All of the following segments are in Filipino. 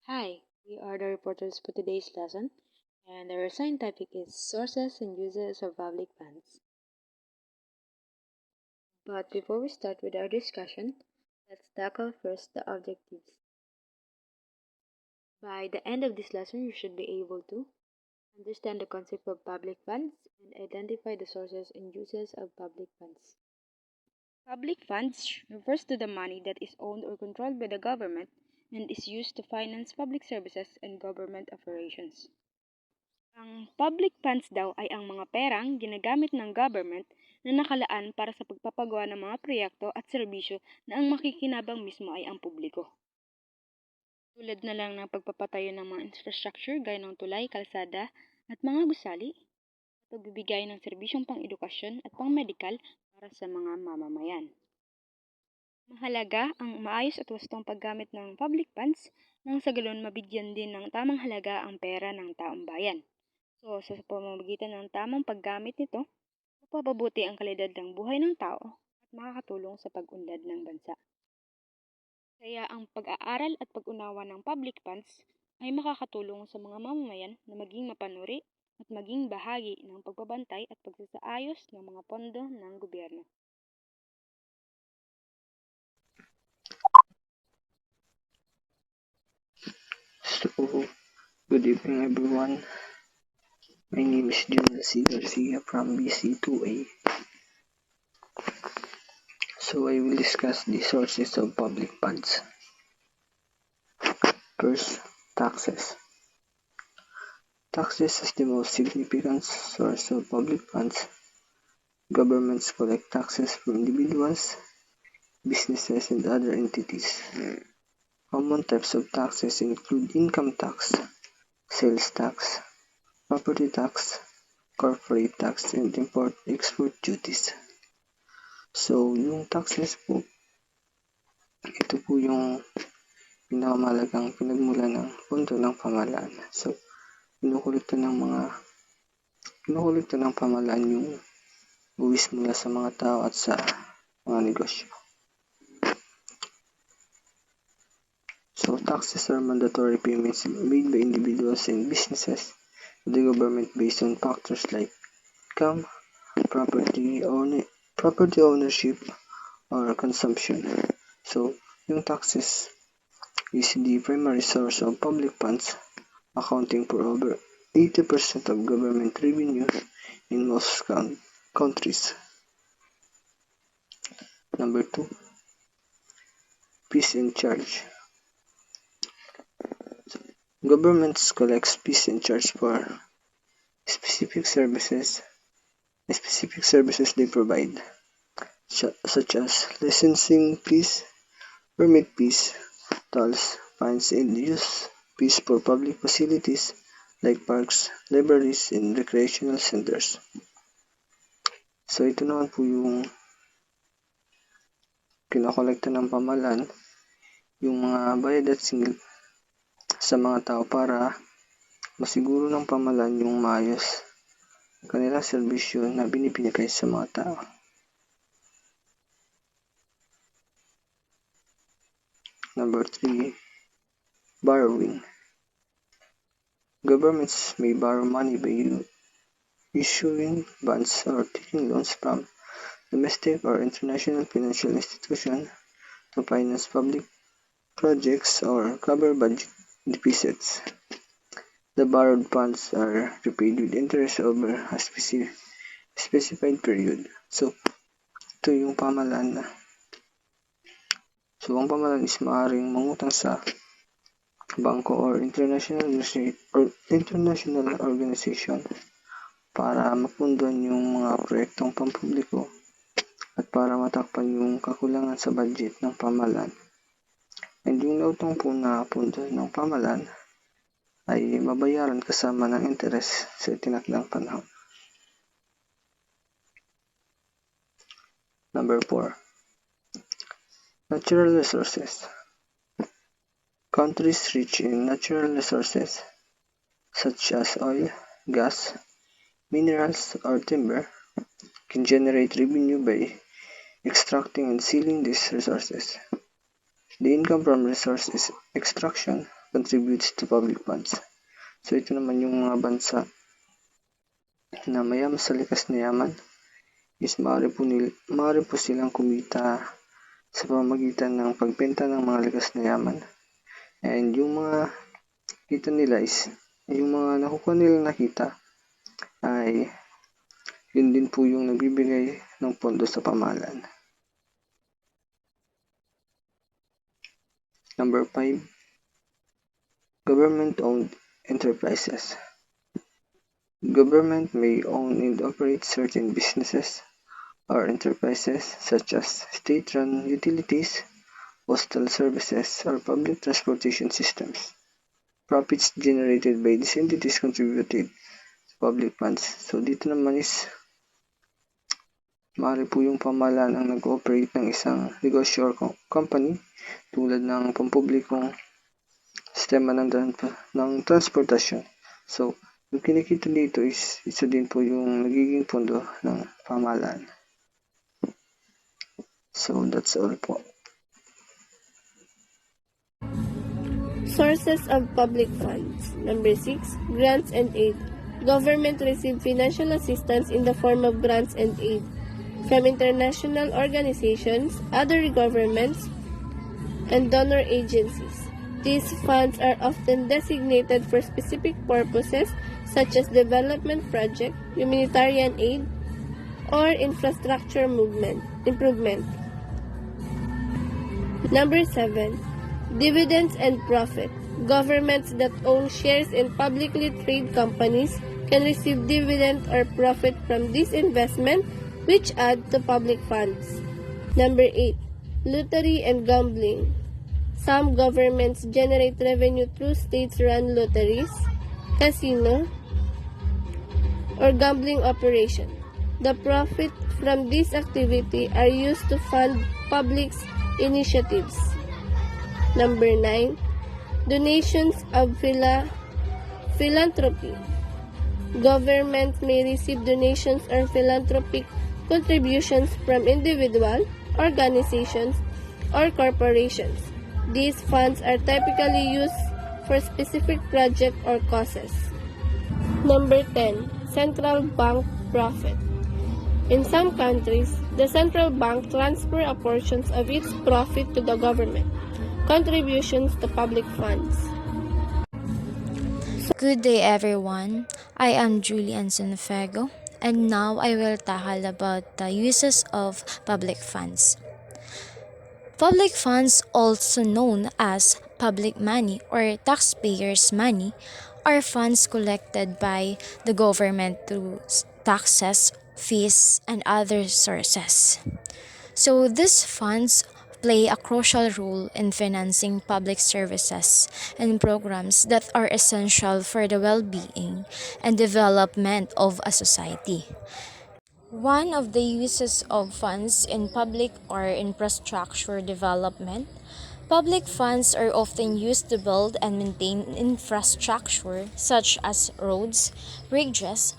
Hi, we are the reporters for today's lesson, and our assigned topic is sources and uses of public funds. But before we start with our discussion, let's tackle first the objectives. By the end of this lesson, you should be able to understand the concept of public funds and identify the sources and uses of public funds. Public funds refers to the money that is owned or controlled by the government and is used to finance public services and government operations. Ang public funds daw ay ang mga perang ginagamit ng government na nakalaan para sa pagpapagawa ng mga proyekto at serbisyo na ang makikinabang mismo ay ang publiko. Tulad na lang ng pagpapatayo ng mga infrastructure gaya ng tulay, kalsada at mga gusali, at pagbibigay ng serbisyong pang-edukasyon at pang-medikal para sa mga mamamayan. Mahalaga ang maayos at wastong paggamit ng public funds nang sa galon mabigyan din ng tamang halaga ang pera ng taong bayan. So, sa pamamagitan ng tamang paggamit nito, mapapabuti ang kalidad ng buhay ng tao at makakatulong sa pag-unlad ng bansa. Kaya ang pag-aaral at pag-unawa ng public funds ay makakatulong sa mga mamamayan na maging mapanuri at maging bahagi ng pagbabantay at pagsasaayos ng mga pondo ng gobyerno. So, good evening everyone. My name is Jun C. Garcia from BC2A. So, I will discuss the sources of public funds. First, taxes. Taxes is the most significant source of public funds. Governments collect taxes from individuals, businesses, and other entities. Common types of taxes include income tax, sales tax, property tax, corporate tax, and import-export duties. So, yung taxes po, ito po yung pinakamahalagang pinagmula ng pondo ng pamahalaan. So, kinukulikta ng pamahalaan yung buwis mula sa mga tao at sa mga negosyo. So, taxes are mandatory payments made by individuals and businesses to the government based on factors like income, property ownership, or consumption. So, yung taxes is the primary source of public funds, accounting for over 80% of government revenue in most countries. Number 2, fees and charge. Governments collect fees and charge for specific services they provide, such as licensing fees, permit fees, tolls, fines, and use fees for public facilities like parks, libraries, and recreational centers. So, ito naman po yung kinokolekta ng pamahalaan, yung mga bayad at singil sa mga tao para masiguro ng pamahalaan yung maayos kanilang serbisyo na binibigay sa mga tao. Number 3, borrowing. Governments may borrow money by issuing bonds or taking loans from domestic or international financial institutions to finance public projects or cover budget deficits. The borrowed funds are repaid with interest over a specified period. So, ito yung pamahalaan na. So, ang pamahalaan is maaaring mangutang sa bangko or international organization para mapunduhan yung mga proyektong pampubliko at para matakpan yung kakulangan sa budget ng pamahalaan. And yung nautang po na pundo ng pamahalaan ay mabayaran kasama ng interest sa itinakdang panahon. Number 4, natural resources. Countries rich in natural resources such as oil, gas, minerals, or timber can generate revenue by extracting and selling these resources. The income from resource extraction contributes to public funds. So ito naman yung mga bansa na mayaman sa likas na yaman is maaari po silang kumita sa pamamagitan ng pagbenta ng mga likas na yaman. And yung mga kita nila is, yung mga nakukuha nilang nakita ay yun din po yung nagbibigay ng pondo sa pamahalaan. Number 5, government-owned enterprises. Government may own and operate certain businesses or enterprises such as state-run utilities, postal services, or public transportation systems. Profits generated by these entities contributed to public funds. So dito naman is maaari po yung pamahalaan ang nag-operate ng isang negosyo or company tulad ng pampublikong sistema ng transportasyon. So yung kinikita dito is isa din po yung nagiging pondo ng pamahalaan. So that's all po. Sources of public funds. Number 6, grants and aid. Government receive financial assistance in the form of grants and aid from international organizations, other governments, and donor agencies. These funds are often designated for specific purposes such as development project, humanitarian aid, or infrastructure improvement. Number 7, dividends and profit. Governments that own shares in publicly traded companies can receive dividend or profit from this investment, which add to public funds. Number 8, lottery and gambling. Some governments generate revenue through state-run lotteries, casino, or gambling operation. The profit from this activity are used to fund public initiatives. Number 9, donations of philanthropy. Governments may receive donations or philanthropic contributions from individual, organizations, or corporations. These funds are typically used for specific projects or causes. Number 10, central bank profit. In some countries, the central bank transfers a portion of its profit to the government. Contributions to public funds. Good day everyone, I am Julian Sanfego and now I will tackle about the uses of public funds. Public funds, also known as public money or taxpayers' money, are funds collected by the government through taxes, fees, and other sources. So these funds play a crucial role in financing public services and programs that are essential for the well-being and development of a society. One of the uses of funds in public or infrastructure development. Public funds are often used to build and maintain infrastructure such as roads, bridges,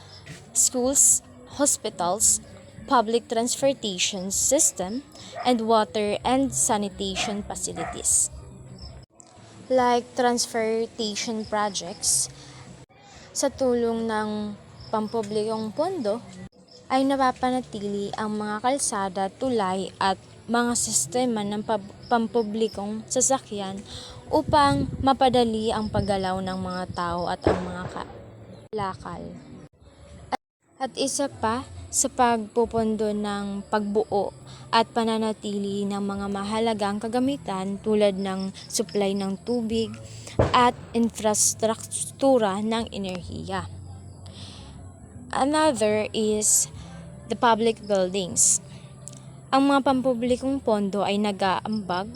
schools, hospitals, public transportation system, and water and sanitation facilities. Like transportation projects, sa tulong ng pampublikong pondo, ay napapanatili ang mga kalsada, tulay at mga sistema ng pampublikong sasakyan upang mapadali ang paggalaw ng mga tao at ang mga kalakal. At isa pa sa pagpupondo ng pagbuo at pananatili ng mga mahalagang kagamitan tulad ng supply ng tubig at infrastruktura ng enerhiya. Another is the public buildings. Ang mga pampublikong pondo ay nag-aambag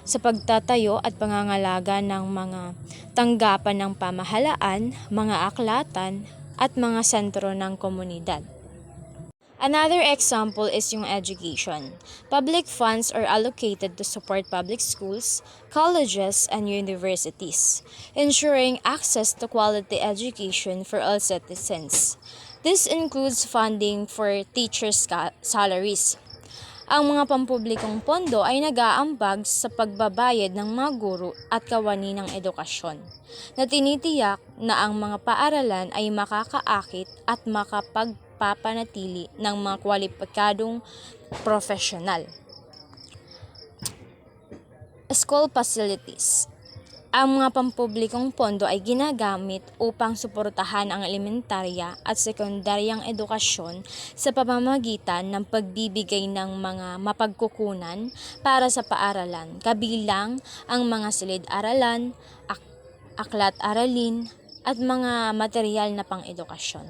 sa pagtatayo at pangangalaga ng mga tanggapan ng pamahalaan, mga aklatan, at mga sentro ng komunidad. Another example is yung education. Public funds are allocated to support public schools, colleges, and universities, ensuring access to quality education for all citizens. This includes funding for teachers' salaries, Ang mga pampublikong pondo ay nag-aambag sa pagbabayad ng mga guro at kawani ng edukasyon, na tinitiyak na ang mga paaralan ay makakaakit at makapagpapanatili ng mga kwalipikadong profesional. School facilities. Ang mga pampublikong pondo ay ginagamit upang suportahan ang elementarya at sekundaryang edukasyon sa pamamagitan ng pagbibigay ng mga mapagkukunan para sa paaralan, kabilang ang mga silid-aralan, aklat-aralin, at mga material na pang-edukasyon.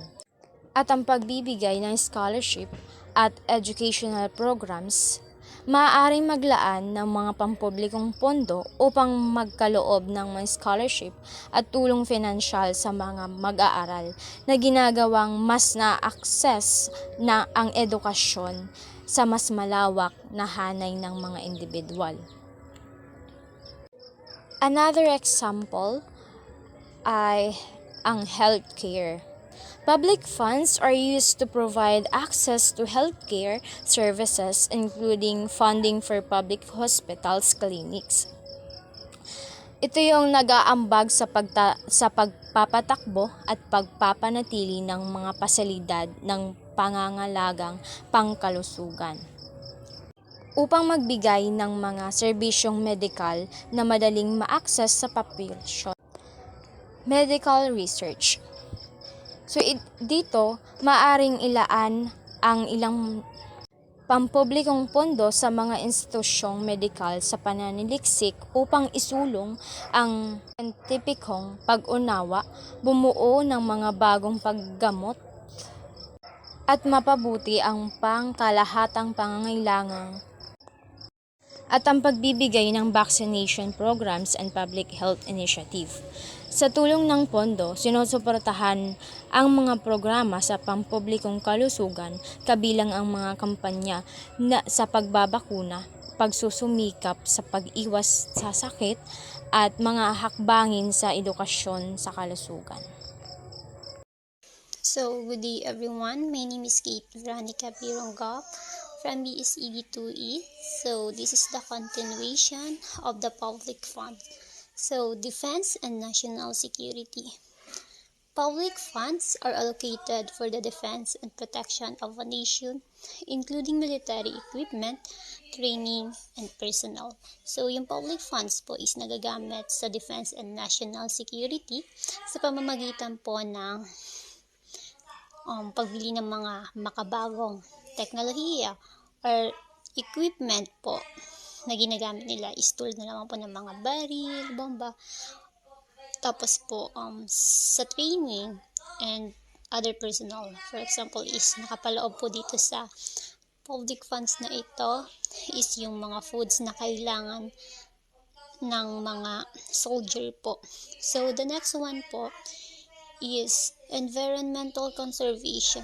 At ang pagbibigay ng scholarship at educational programs, maaaring maglaan ng mga pampublikong pondo upang magkaloob ng mga scholarship at tulong pinansyal sa mga mag-aaral na ginagawang mas na-access na ang edukasyon sa mas malawak na hanay ng mga individual. Another example ay ang healthcare. Public funds are used to provide access to healthcare services, including funding for public hospitals, clinics. Ito yung nag-aambag sa pagpapatakbo at pagpapanatili ng mga pasilidad ng pangangalagang pangkalusugan upang magbigay ng mga serbisyong medikal na madaling ma-access sa populasyon. Medical research. So dito, maaring ilaan ang ilang pampublikong pondo sa mga institusyong medikal sa pananaliksik upang isulong ang siyentipikong pag-unawa, bumuo ng mga bagong paggamot, at mapabuti ang pangkalahatang pangangailangan at ang pagbibigay ng vaccination programs and public health initiative. Sa tulong ng pondo, sinusuportahan ang mga programa sa pampublikong kalusugan, kabilang ang mga kampanya sa pagbabakuna, pagsusumikap sa pag-iwas sa sakit, at mga hakbangin sa edukasyon sa kalusugan. So, good day everyone. My name is Kate Veronica Pirongop from BSED2E. So, this is the continuation of the public fund. So, defense and national security. Public funds are allocated for the defense and protection of a nation, including military equipment, training, and personnel. So, yung public funds po is nagagamit sa defense and national security sa pamamagitan po ng pagbili ng mga makabagong teknolohiya or equipment po na ginagamit nila is tulad na naman po ng mga baril, bomba, tapos po sa training and other personnel. For example is nakapaloob po dito sa public funds na ito is yung mga foods na kailangan ng mga soldier po. So the next one po is environmental conservation.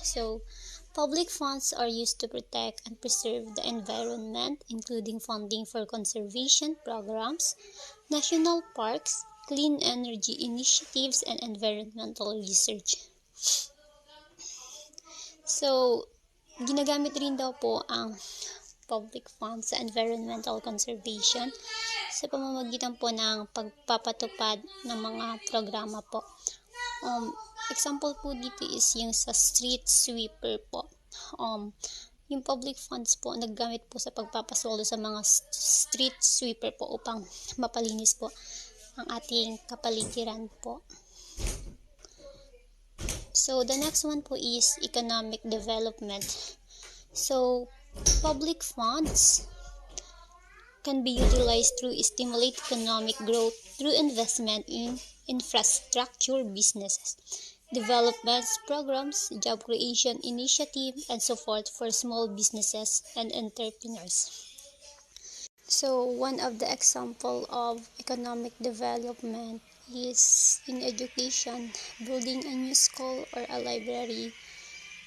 So public funds are used to protect and preserve the environment, including funding for conservation programs, national parks, clean energy initiatives, and environmental research. So, ginagamit rin daw po ang public funds sa environmental conservation sa pamamagitan po ng pagpapatupad ng mga programa po. Example po dito is yung sa street sweeper po. Yung public funds po naggamit po sa pagpapasweldo sa mga street sweeper po upang mapalinis po ang ating kapaligiran po. So the next one po is economic development. So public funds can be utilized to stimulate economic growth through investment in infrastructure businesses, developments programs, job creation initiative, and support for small businesses and entrepreneurs. So one of the example of economic development is in education, building a new school or a library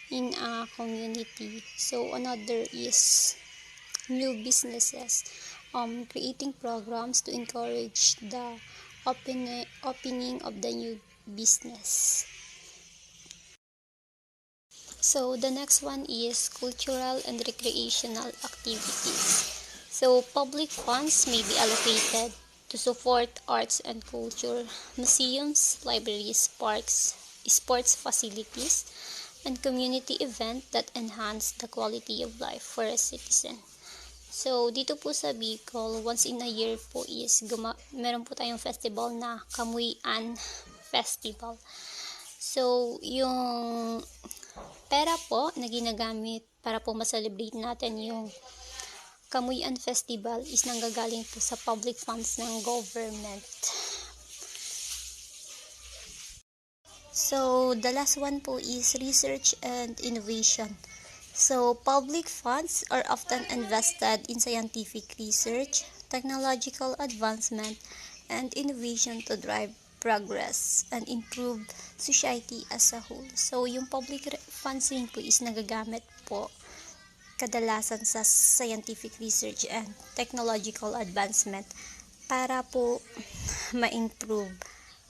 in a community. So another is new businesses, creating programs to encourage the opening of the new business. So the next one is cultural and recreational activities. So public funds may be allocated to support arts and culture, museums, libraries, parks, sports facilities, and community events that enhance the quality of life for a citizen. So, dito po sa Bicol, once in a year po is meron po tayong festival na Kamuy-an Festival. So, yung pera po na ginagamit para po ma-celebrate natin yung Kamuy-an Festival is nanggagaling po sa public funds ng government. So, the last one po is research and innovation. So, public funds are often invested in scientific research, technological advancement, and innovation to drive progress and improve society as a whole. So, yung public funds rin po is nagagamit po kadalasan sa scientific research and technological advancement para po ma-improve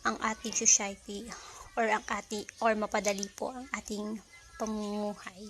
ang ating society or mapadali po ang ating pamumuhay.